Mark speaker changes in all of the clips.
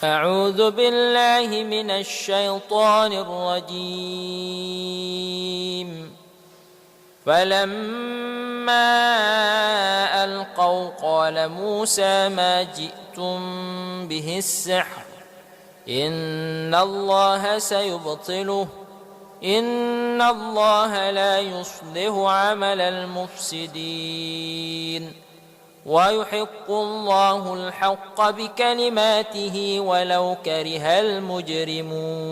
Speaker 1: أعوذ بالله من الشيطان الرجيم. فلما ألقوا قال موسى ما جئتم به السحر إن الله سيبطله إن الله لا يصلح عمل المفسدين ويحق الله الحق بكلماته ولو كره المجرمون.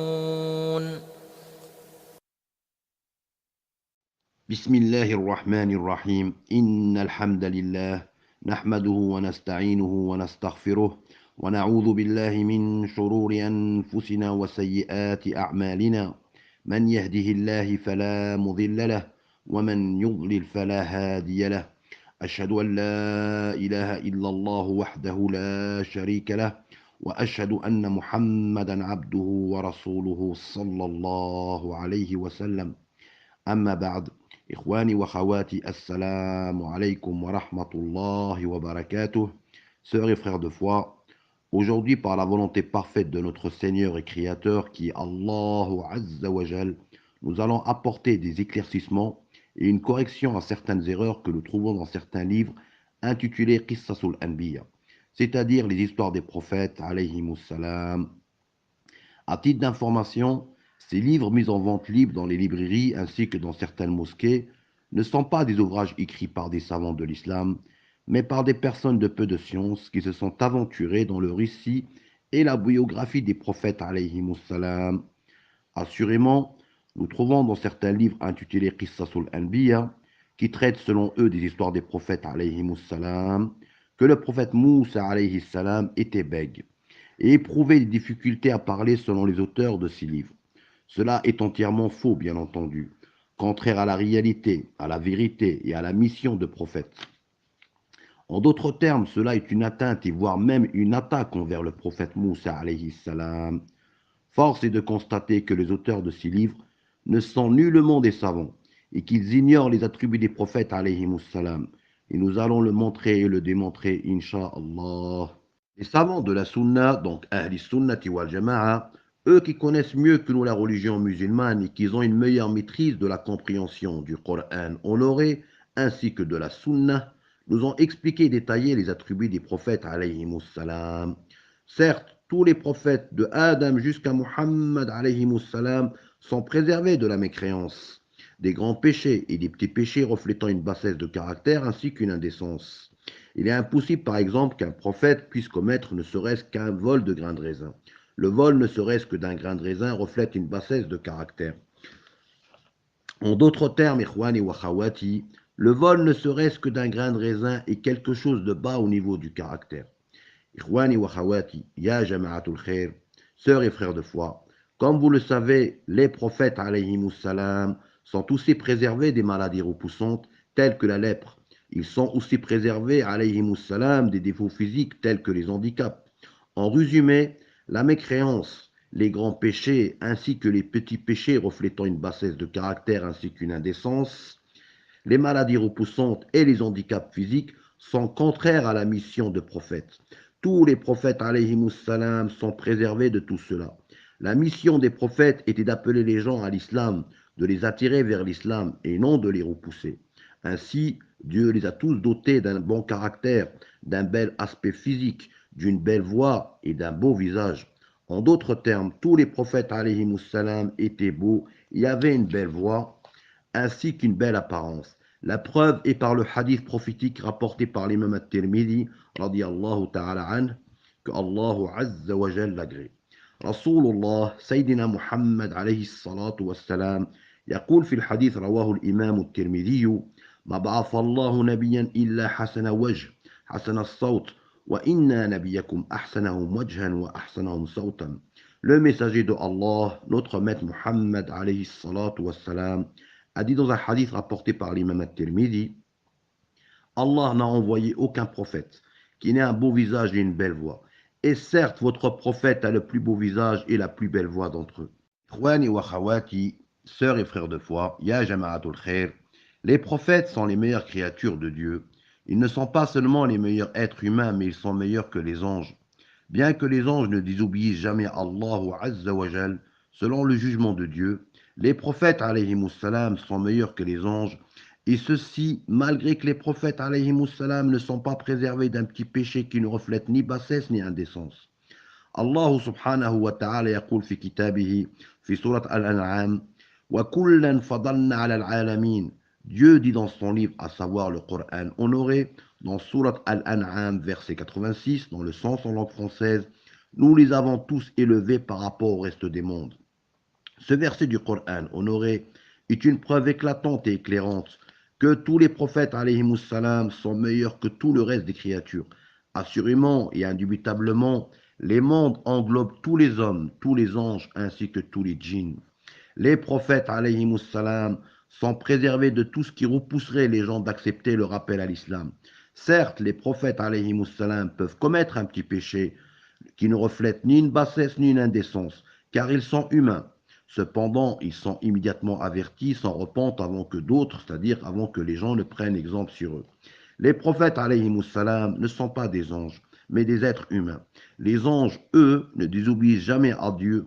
Speaker 2: بسم الله الرحمن الرحيم إن الحمد لله نحمده ونستعينه ونستغفره ونعوذ بالله من شرور أنفسنا وسيئات أعمالنا من يهده الله فلا مضل له ومن يضلل فلا هادي له أشهد أن لا إله إلا الله وحده لا شريك له وأشهد أن محمدا عبده ورسوله صلى الله عليه وسلم أما بعد إخواني وخواتي السلام عليكم ورحمة الله وبركاته. Sœurs et frères de foi, aujourd'hui par la volonté parfaite de notre Seigneur et Créateur qui est Allahu Azza wa Jal, nous allons apporter des éclaircissements et une correction à certaines erreurs que nous trouvons dans certains livres intitulés Qissasul Anbiya, c'est-à-dire les histoires des prophètes alayhimus salam. À titre d'information, ces livres mis en vente libre dans les librairies ainsi que dans certaines mosquées ne sont pas des ouvrages écrits par des savants de l'islam, mais par des personnes de peu de science qui se sont aventurés dans le récit et la biographie des prophètes alayhimus salam. Assurément, nous trouvons dans certains livres intitulés Qissasul Anbiya, qui traitent selon eux des histoires des prophètes alayhimus salam, que le prophète Moussa alayhi salam était bègue et éprouvait des difficultés à parler selon les auteurs de ces livres. Cela est entièrement faux, bien entendu, contraire à la réalité, à la vérité et à la mission de prophète. En d'autres termes, cela est une atteinte et voire même une attaque envers le prophète Moussa alayhi salam. Force est de constater que les auteurs de ces livres ne sont nullement des savants et qu'ils ignorent les attributs des prophètes alayhi salam. Et nous allons le montrer et le démontrer, incha'Allah. Les savants de la Sunna, donc Ahli Sunnati wal Jama'a, eux qui connaissent mieux que nous la religion musulmane et qui ont une meilleure maîtrise de la compréhension du Coran honoré ainsi que de la Sunna, nous ont expliqué et détaillé les attributs des prophètes alayhimus salam. Certes, tous les prophètes de Adam jusqu'à Muhammad alayhimus salam sont préservés de la mécréance, des grands péchés et des petits péchés reflétant une bassesse de caractère ainsi qu'une indécence. Il est impossible, par exemple, qu'un prophète puisse commettre ne serait-ce qu'un vol de grain de raisin. Le vol, ne serait-ce que d'un grain de raisin, reflète une bassesse de caractère. En d'autres termes, ikhwani wa khawati, le vol, ne serait-ce que d'un grain de raisin, est quelque chose de bas au niveau du caractère. Ikhwani wa khawati, ya jama'atul khair, sœurs et frères de foi, comme vous le savez, les prophètes alayhimus salam sont aussi préservés des maladies repoussantes telles que la lèpre. Ils sont aussi préservés, alayhimus salam, des défauts physiques tels que les handicaps. En résumé, la mécréance, les grands péchés ainsi que les petits péchés reflétant une bassesse de caractère ainsi qu'une indécence, les maladies repoussantes et les handicaps physiques sont contraires à la mission de prophète. Tous les prophètes alayhimus salam sont préservés de tout cela. La mission des prophètes était d'appeler les gens à l'islam, de les attirer vers l'islam et non de les repousser. Ainsi, Dieu les a tous dotés d'un bon caractère, d'un bel aspect physique, d'une belle voix et d'un beau visage. En d'autres termes, tous les prophètes alayhimus salam étaient beaux et avaient une belle voix ainsi qu'une belle apparence. La preuve est par le hadith prophétique rapporté par l'imam at-Tirmidhi radiyallahu ta'ala anhu que Allahu azza wa jalla l'agrée. Rasulullah Sayyidina Muhammad alayhi salatu wassalam يقول في الحديث رواه الإمام الترمذي ما بعث الله نبيا إلا حسن وجه حسن الصوت وإنا نبيكم أحسنهم وجها وأحسنهم صوتا. Le messager de Allah, notre maître Muhammad alayhi salatu wassalam, a dit dans un hadith rapporté par l'imam at-Tirmidhi, Allah n'a envoyé aucun prophète qui n'ait un beau visage et une belle voix. Et certes, votre prophète a le plus beau visage et la plus belle voix d'entre eux. Ikhwani wa khawati, sœurs et frères de foi, ya jama'atul khair, les prophètes sont les meilleures créatures de Dieu. Ils ne sont pas seulement les meilleurs êtres humains, mais ils sont meilleurs que les anges. Bien que les anges ne désobéissent jamais à Allah Azza wa Jal, selon le jugement de Dieu, les prophètes alayhimus salam sont meilleurs que les anges, et ceci malgré que les prophètes alayhimus salam ne sont pas préservés d'un petit péché qui ne reflète ni bassesse ni indécence. Allah subhanahu wa ta'ala يقول في كتابه في سورة الأنعام وَكُلًّا فَضَلْنَا عَلَى الْعَالَمِينَ. Dieu dit dans son livre, à savoir le Coran honoré, dans Surat Al-An'am, verset 86, dans le sens en langue française, nous les avons tous élevés par rapport au reste des mondes. Ce verset du Coran honoré est une preuve éclatante et éclairante que tous les prophètes alayhimus salam sont meilleurs que tout le reste des créatures. Assurément et indubitablement, les mondes englobent tous les hommes, tous les anges ainsi que tous les djinns. Les prophètes alayhimus salam sont préservés de tout ce qui repousserait les gens d'accepter le rappel à l'islam. Certes, les prophètes alayhimus salam peuvent commettre un petit péché qui ne reflète ni une bassesse ni une indécence, car ils sont humains. Cependant, ils sont immédiatement avertis, s'en repentent avant que d'autres, c'est-à-dire avant que les gens ne prennent exemple sur eux. Les prophètes alayhimus salam ne sont pas des anges, mais des êtres humains. Les anges, eux, ne désobéissent jamais à Dieu,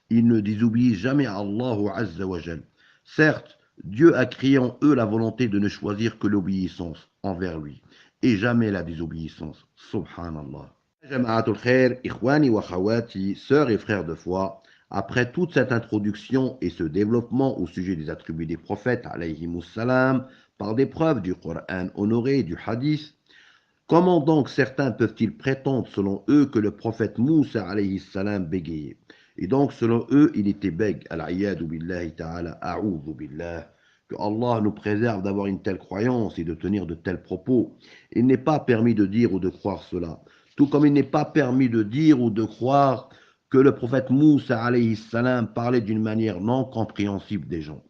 Speaker 2: ils ne désobéissent jamais à Allah Azza wa Jal. Certes, Dieu a créé en eux la volonté de ne choisir que l'obéissance envers lui, et jamais la désobéissance. Subhanallah. Jama'atul khair, ikhwani wa khawati, sœurs et frères de foi, après toute cette introduction et ce développement au sujet des attributs des prophètes, alayhimus salam, par des preuves du Coran honoré et du hadith, comment donc certains peuvent-ils prétendre selon eux que le prophète Moussa alayhi salam bégayait? Et donc selon eux, il était bègue, al-ayyadu billahi ta'ala, a'udhu billah. Que Allah nous préserve d'avoir une telle croyance et de tenir de tels propos. Il n'est pas permis de dire ou de croire cela. Tout comme il n'est pas permis de dire ou de croire que le prophète Moussa alayhi salam parlait d'une manière non compréhensible des gens.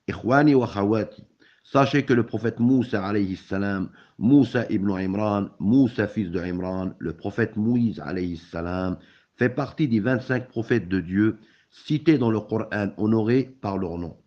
Speaker 2: Ikhwani wa khawati, sachez que le prophète Moussa alayhi salam, Moussa ibn Imran, Moussa fils de Imran, le prophète Moïse alayhi salam, fait partie des 25 prophètes de Dieu cités dans le Coran honoré par leur nom.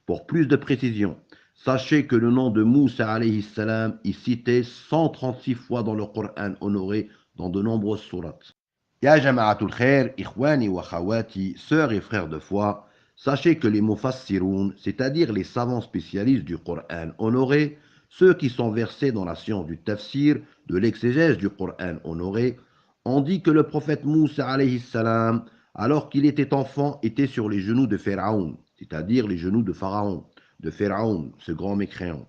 Speaker 2: Pour plus de précision, sachez que le nom de Moussa alayhi salam est cité 136 fois dans le Coran honoré dans de nombreuses sourates. Ya jama'atul khair, ikhwani wa khawati, sœurs et frères de foi, sachez que les mufassiroun, c'est-à-dire les savants spécialistes du Coran honoré, ceux qui sont versés dans la science du tafsir, de l'exégèse du Coran honoré, ont dit que le prophète Moussa alayhi salam, alors qu'il était enfant, était sur les genoux de Pharaon, c'est-à-dire les genoux de Pharaon, de Pharaon, ce grand mécréant.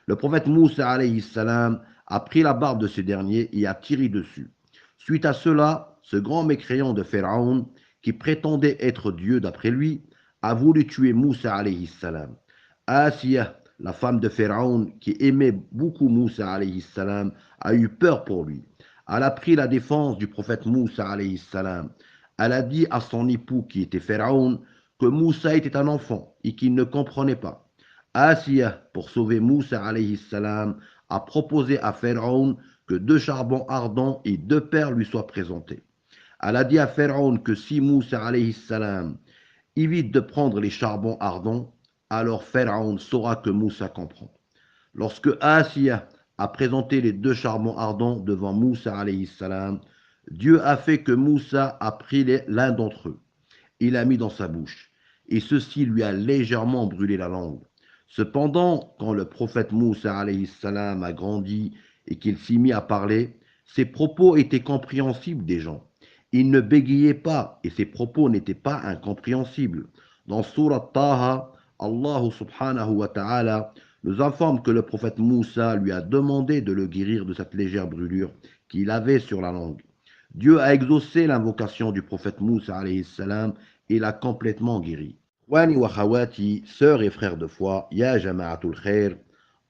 Speaker 2: Le prophète Moussa alayhi salam a pris la barbe de ce dernier et a tiré dessus. Suite à cela, ce grand mécréant de Pharaon, qui prétendait être Dieu d'après lui, a voulu tuer Moussa alayhi salam. Asiya, la femme de Pharaon, qui aimait beaucoup Moussa alayhi salam, a eu peur pour lui. Elle a pris la défense du prophète Moussa alayhi salam. Elle a dit à son époux qui était Pharaon que Moussa était un enfant et qu'il ne comprenait pas. Asiya, pour sauver Moussa alayhi salam, a proposé à Pharaon que 2 charbons ardents et 2 perles lui soient présentés. Elle a dit à Pharaon que si Moussa alayhi salam évite de prendre les charbons ardents, alors Pharaon saura que Moussa comprend. Lorsque Asiya a présenté les 2 charbons ardents devant Moussa alayhi salam, Dieu a fait que Moussa a pris l'un d'entre eux. Il l'a mis dans sa bouche, et ceci lui a légèrement brûlé la langue. Cependant, quand le prophète Moussa alayhi salam a grandi et qu'il s'y mit à parler, ses propos étaient compréhensibles des gens. Il ne bégayait pas et ses propos n'étaient pas incompréhensibles. Dans Surat Taha, Allah subhanahu wa ta'ala nous informe que le prophète Moussa lui a demandé de le guérir de cette légère brûlure qu'il avait sur la langue. Dieu a exaucé l'invocation du prophète Moussa alayhi salam et l'a complètement guéri. Wani wa khawati, sœurs et frères de foi, ya jama'atul khair,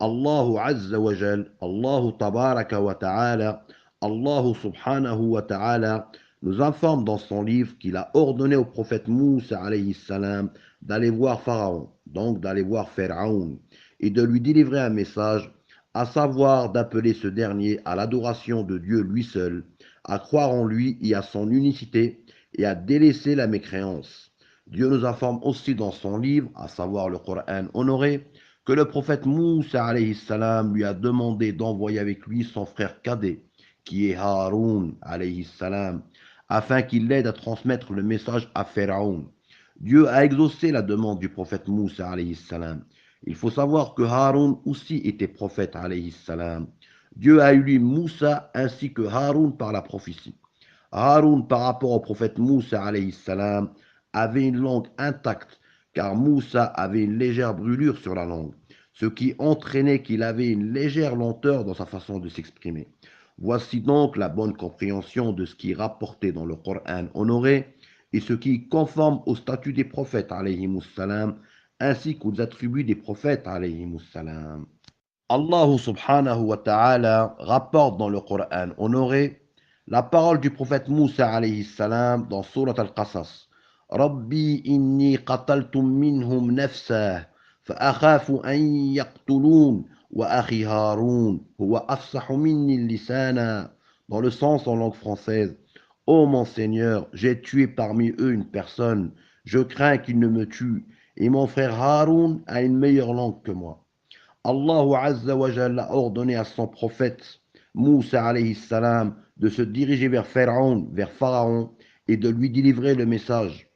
Speaker 2: Allahu azza wa jal, Allahu tabaraka wa ta'ala, Allahu subhanahu wa ta'ala nous informe dans son livre qu'il a ordonné au prophète Moussa alayhi salam d'aller voir Pharaon, donc d'aller voir Pharaon, et de lui délivrer un message, à savoir d'appeler ce dernier à l'adoration de Dieu lui seul, à croire en lui et à son unicité, et à délaisser la mécréance. Dieu nous informe aussi dans son livre, à savoir le Coran honoré, que le prophète Moussa alayhi salam lui a demandé d'envoyer avec lui son frère cadet, qui est Haroun alayhi salam, afin qu'il l'aide à transmettre le message à Pharaon. Dieu a exaucé la demande du prophète Moussa alayhi salam. Il faut savoir que Haroun aussi était prophète alayhi salam. Dieu a élu Moussa ainsi que Haroun par la prophétie. Haroun par rapport au prophète Moussa alayhi salam avait une langue intacte car Moussa avait une légère brûlure sur la langue, ce qui entraînait qu'il avait une légère lenteur dans sa façon de s'exprimer. Voici donc la bonne compréhension de ce qui est rapporté dans le Coran honoré et ce qui est conforme au statut des prophètes salam, ainsi qu'aux attributs des prophètes salam. Allah subhanahu wa ta'ala rapporte dans le Coran honoré la parole du prophète Moussa alayhi salam dans Surat al-Qasas. Rabbi inni qataltum minhum nafsa فأخاف أن يقتلون وأخي هارون هو أفصح مني lisana. Dans le sens en langue française, ô mon Seigneur, j'ai tué parmi eux une personne, je crains qu'ils ne me tuent, et mon frère Haroun a une meilleure langue que moi. Allah Azza wa Jalla a ordonné à son prophète Moussa alayhi salam de se diriger vers Pharaon et de lui délivrer le message.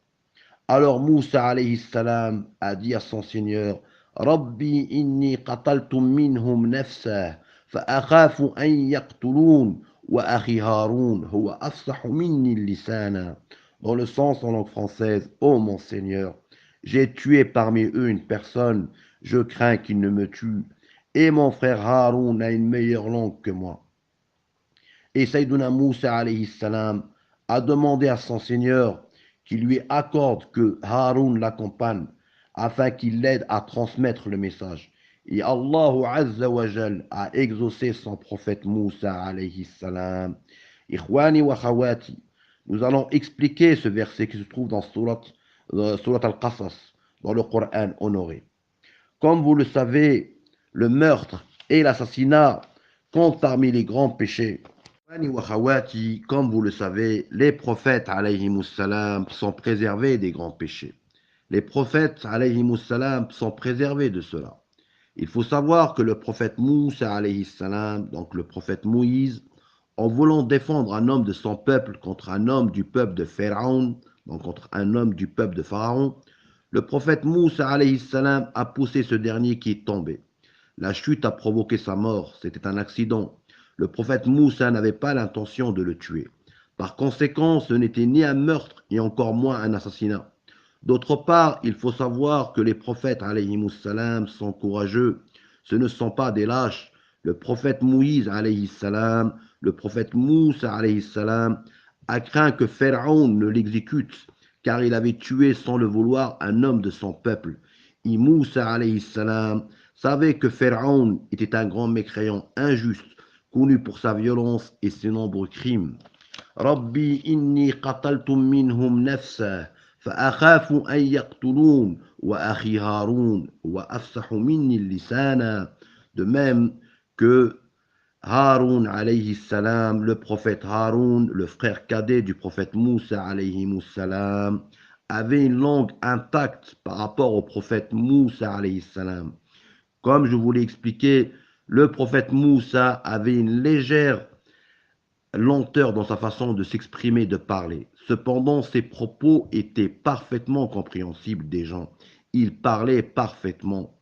Speaker 2: Alors Moussa alayhi salam a dit à son Seigneur Rabbi inni qataltum minhum nafsa fa'akhafu an yaqtulun wa akhi Haroun huwa afsahu minni lisana. Dans le sens en langue française, ô mon Seigneur, j'ai tué parmi eux une personne, je crains qu'il ne me tue, et mon frère Haroun a une meilleure langue que moi. Et Sayyiduna Moussa alayhi salam a demandé à son Seigneur qu'il lui accorde que Haroun l'accompagne afin qu'il l'aide à transmettre le message. Et Allah Azza wa Jal a exaucé son prophète Moussa alayhi salam. Ikhwani wa khawati, nous allons expliquer ce verset qui se trouve dans Surat al-Qasas, dans le Coran honoré. Comme vous le savez, le meurtre et l'assassinat comptent parmi les grands péchés. Comme vous le savez, les prophètes salam sont préservés des grands péchés. Les prophètes salam sont préservés de cela. Il faut savoir que le prophète Moussa salam, donc le prophète Moïse, en voulant défendre un homme de son peuple contre un homme du peuple de Pharaon, donc contre un homme du peuple de Pharaon, le prophète Moussa salam a poussé ce dernier qui est tombé. La chute a provoqué sa mort, c'était un accident. Le prophète Moussa n'avait pas l'intention de le tuer. Par conséquent, ce n'était ni un meurtre et encore moins un assassinat. D'autre part, il faut savoir que les prophètes salam sont courageux. Ce ne sont pas des lâches. Le prophète Moïse salam, le prophète Moussa salam a craint que Pharaon ne l'exécute car il avait tué sans le vouloir un homme de son peuple. Et Moussa salam savait que Pharaon était un grand mécréant injuste connu pour sa violence et ses nombreux crimes. Rabbi inni qataltum minhum nafsa fa'akhafu an yaqtulun wa akhi Haroun wa afsahu minni lisana. De même que Haroun alayhi salam, le prophète Haroun, le frère cadet du prophète Moussa alayhi salam, avait une langue intacte par rapport au prophète Moussa alayhi salam. Comme je vous l'ai expliqué, le prophète Moussa avait une légère lenteur dans sa façon de s'exprimer, de parler. Cependant, ses propos étaient parfaitement compréhensibles des gens. Il parlait parfaitement.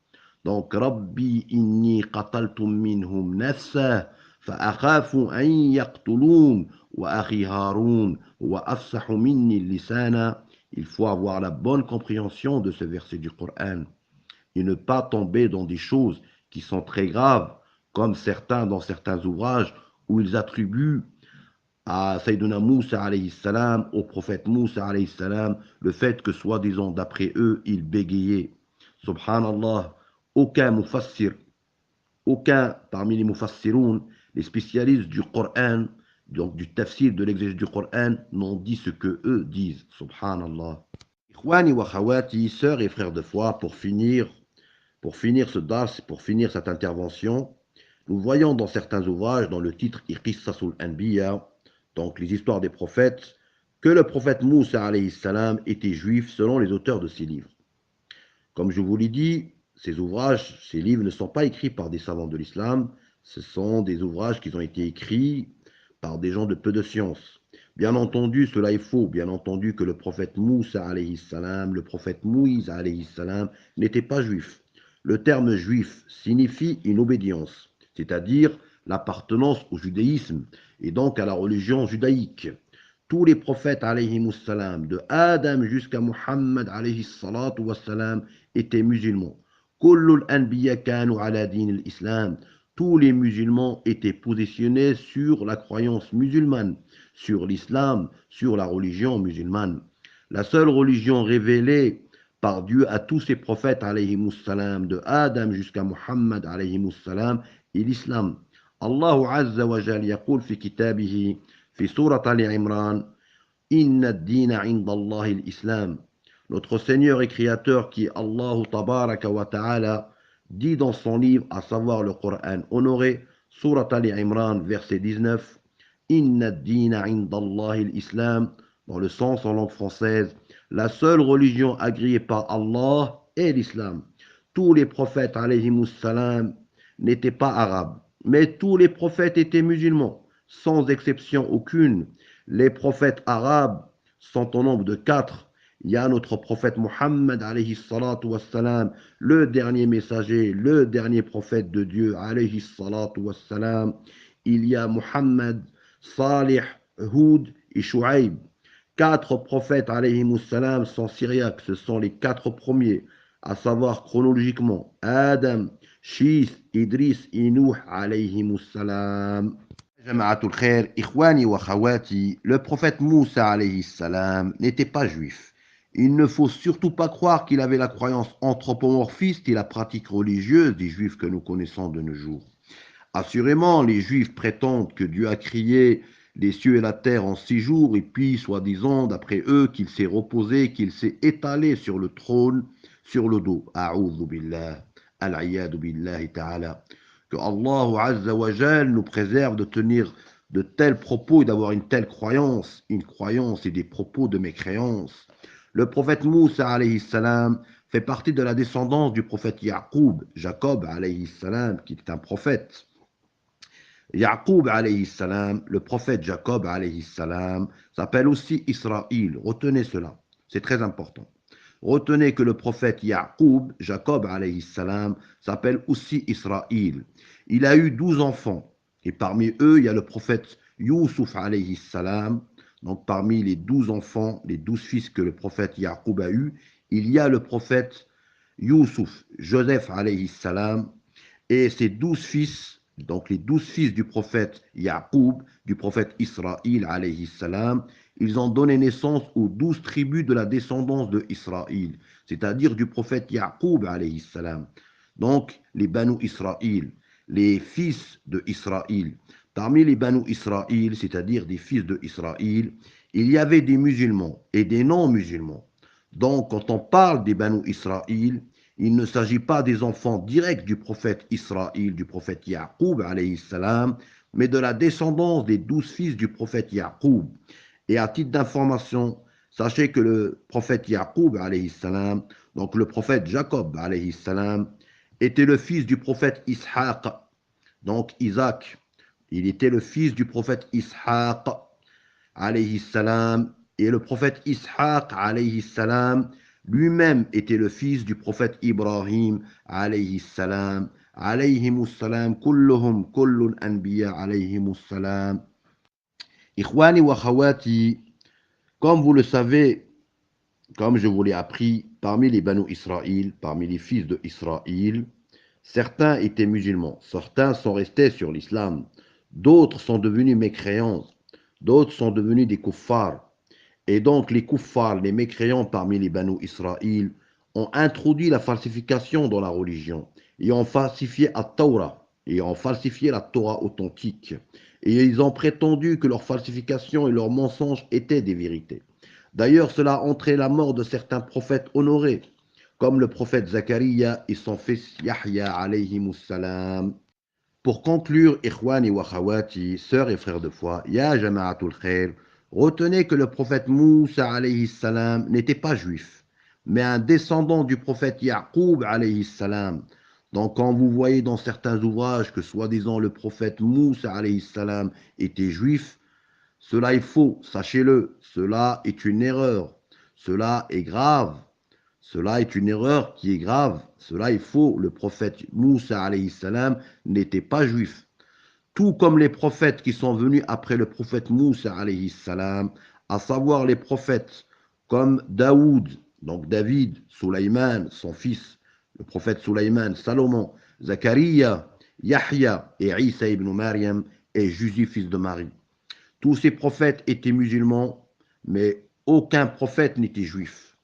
Speaker 2: Donc, Rabbi inni qataltum minhum nafsa fa'akhafu an yaqtulun wa akhi Haroun wa afsahu minni lisana. Il faut avoir la bonne compréhension de ce verset du Coran et ne pas tomber dans des choses qui sont très graves, comme certains dans certains ouvrages où ils attribuent à Sayyiduna Moussa alayhi salam, au prophète Moussa alayhi salam, le fait que soi-disant d'après eux, il bégayait. Subhanallah, aucun mufassir, aucun parmi les mufassiroun, les spécialistes du Coran, donc du tafsir de l'exégèse du Coran, n'ont dit ce que eux disent. Subhanallah. Ikhwani wa khawati, sœurs et frères de foi, pour finir ce dars, pour finir cette intervention, nous voyons dans certains ouvrages, dans le titre Qissasul Anbiya, donc les histoires des prophètes, que le prophète Moussa alayhi salam était juif selon les auteurs de ces livres. Comme je vous l'ai dit, ces ouvrages, ces livres ne sont pas écrits par des savants de l'islam, ce sont des ouvrages qui ont été écrits par des gens de peu de science. Bien entendu, cela est faux. Bien entendu que le prophète Moussa alayhi salam, le prophète Moïse alayhi salam n'étaient pas juifs. Le terme juif signifie une obédience, c'est-à-dire l'appartenance au judaïsme et donc à la religion judaïque. Tous les prophètes alayhi salam, de Adam jusqu'à Muhammad alayhi salatu wassalam, étaient musulmans. Kullul anbiya kanu ala din al-islam. Tous les musulmans étaient positionnés sur la croyance musulmane, sur l'islam, sur la religion musulmane. La seule religion révélée par Dieu à tous ses prophètes alayhi salam, de Adam jusqu'à Muhammad alayhi salam, est l'islam. Allah azza wa jal yaqul fi kitabihi fi surat al-Imran inna ad-dina 'inda Allah al-islam. Notre Seigneur et Créateur qui est Allah tabaraka wa ta'ala dit dans son livre, à savoir le Coran honoré, surat al-Imran verset 19, Inna ad-dina 'inda Allah al-islam, dans le sens en langue française, la seule religion agréée par Allah est l'islam. Tous les prophètes alayhimus salam n'étaient pas arabes, mais tous les prophètes étaient musulmans, sans exception aucune. Les prophètes arabes sont au nombre de 4. Il y a notre prophète Muhammad alayhi salatu wassalam, le dernier messager, le dernier prophète de Dieu alayhi salatu wassalam. Il y a Muhammad, Salih, Houd et Shu'aib. 4 prophètes alayhi salam sont syriaques, ce sont les 4 premiers, à savoir chronologiquement Adam, Shis, Idris et Nuh alayhi salam. Jama'atul khair, ikhwani wa khawati, le prophète Moussa alayhi salam n'était pas juif. Il ne faut surtout pas croire qu'il avait la croyance anthropomorphiste et la pratique religieuse des juifs que nous connaissons de nos jours. Assurément, les juifs prétendent que Dieu a créé les cieux et la terre en 6 jours, et puis, soi-disant, d'après eux, qu'il s'est reposé, qu'il s'est étalé sur le trône, sur le dos. A'udhu billah, al-'iyadu billahi ta'ala. Que Allah Azza wa Jal nous préserve de tenir de tels propos et d'avoir une telle croyance et des propos de mécréance. Le prophète Moussa alayhi salam fait partie de la descendance du prophète Jacob alayhi salam, qui est un prophète. Yaqub alayhi salam, le prophète Jacob alayhi salam, s'appelle aussi Israël. Retenez cela, c'est très important. Retenez que le prophète Yaqub, Jacob alayhi salam, s'appelle aussi Israël. Il a eu 12 enfants, et parmi eux, il y a le prophète Youssouf alayhi salam. Donc parmi les 12 enfants, les 12 fils que le prophète Yaqub a eu, il y a le prophète Youssouf, Joseph alayhi salam, et ses 12 fils, donc les 12 fils du prophète Yaqub, du prophète Israël alayhi salam, ils ont donné naissance aux 12 tribus de la descendance de Israël, c'est-à-dire du prophète Yaqub alayhi salam. Donc les Banu Israël, les fils de Israël. Parmi les Banu Israël, c'est-à-dire des fils de Israël, il y avait des musulmans et des non-musulmans. Donc quand on parle des Banu Israël, il ne s'agit pas des enfants directs du prophète Israël, du prophète Yaqub alayhi salam, mais de la descendance des 12 fils du prophète Yaqub. Et à titre d'information, sachez que le prophète Yaqub alayhi salam, donc le prophète Jacob alayhi salam, était le fils du prophète Ishaq, donc Isaac. Il était le fils du prophète Ishaq alayhi salam, et le prophète Ishaq alayhi salam lui-même était le fils du prophète Ibrahim alayhi salam, alayhimus salam, kulluhum, kullul anbiya alayhimus salam. Ikhwani wa khawati, comme vous le savez, comme je vous l'ai appris, parmi les Banu Israël, parmi les fils de Israël, certains étaient musulmans, certains sont restés sur l'islam, d'autres sont devenus mécréants, d'autres sont devenus des kuffars. Et donc les kuffars, les mécréants parmi les Banu Israël, ont introduit la falsification dans la religion et ont falsifié la Torah, et ont falsifié la Torah authentique. Et ils ont prétendu que leurs falsifications et leurs mensonges étaient des vérités. D'ailleurs, cela a entraîné la mort de certains prophètes honorés, comme le prophète Zachariah et son fils Yahya alayhimus salam. Pour conclure, ikhwani wa khawati, sœurs et frères de foi, ya jama'atul khair, retenez que le prophète Moussa alayhi salam n'était pas juif, mais un descendant du prophète Yaqub alayhi salam. Donc quand vous voyez dans certains ouvrages que soi-disant le prophète Moussa alayhi salam était juif, Cela est faux, sachez-le, cela est une erreur, cela est grave, cela est une erreur qui est grave, cela est faux. Le prophète Moussa alayhi salam n'était pas juif. Tout comme les prophètes qui sont venus après le prophète Moussa alayhi salam, à savoir les prophètes comme Daoud, donc David, Sulaiman, son fils, le prophète Sulaiman, Salomon, Zacharia, Yahya et Isa ibn Maryam et Jésus, fils de Marie. Tous ces prophètes étaient musulmans, mais aucun prophète n'était juif.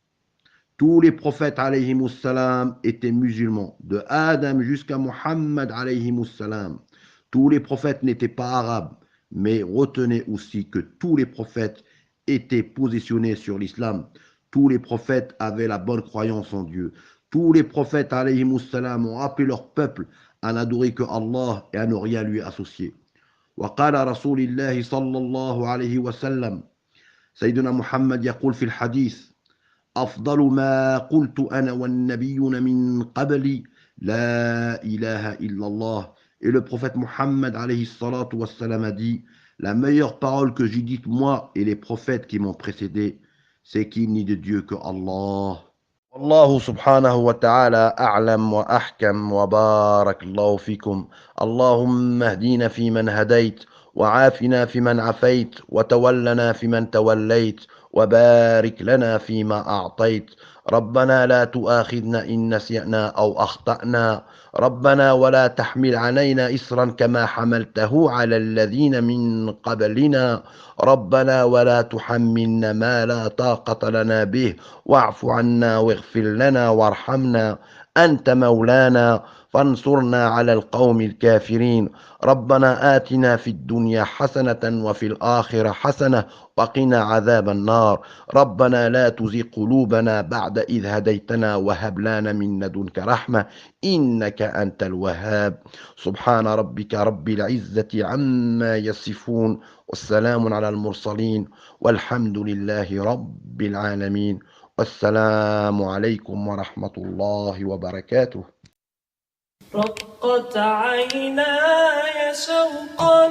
Speaker 2: Tous les prophètes alayhimus salam étaient musulmans, de Adam jusqu'à Muhammad alayhimus salam. Tous les prophètes n'étaient pas arabes, mais retenez aussi que tous les prophètes étaient positionnés sur l'islam. Tous les prophètes avaient la bonne croyance en Dieu. Tous les prophètes alayhimus salam ont appelé leur peuple à n'adorer que Allah et à ne rien lui associer. وقال رسول الله صلى الله عليه وسلم سيدنا محمد يقول في الحديث أفضل ما قلت أنا والنبيون من قبلي لا إله إلا الله. Et le prophète Muhammad alayhi salatu wassalam a dit, la meilleure parole que j'ai dite moi et les prophètes qui m'ont précédé, c'est qu'il n'y a de Dieu que Allah. والله سبحانه وتعالى أعلم وأحكم وبارك الله فيكم. اللهم اهدينا فيمن هديت وعافنا فيمن عافيت وتولنا فيمن توليت وبارك لنا فيما أعطيت. ربنا لا تؤاخذنا إن نسينا أو أخطأنا. ربنا ولا تحمل علينا إصرا كما حملته على الذين من قبلنا. ربنا ولا تحملنا ما لا طاقة لنا به واعف عنا واغفر لنا وارحمنا أنت مولانا فانصرنا على القوم الكافرين. ربنا آتنا في الدنيا حسنة وفي الآخرة حسنة وقنا عذاب النار. ربنا لا تزغ قلوبنا بعد إذ هديتنا وهب لنا من لدنك رحمة إنك أنت الوهاب. سبحان ربك رب العزة عما يصفون والسلام على المرسلين والحمد لله رب العالمين. والسلام عليكم ورحمة الله وبركاته.
Speaker 3: رقت عيناي شوقا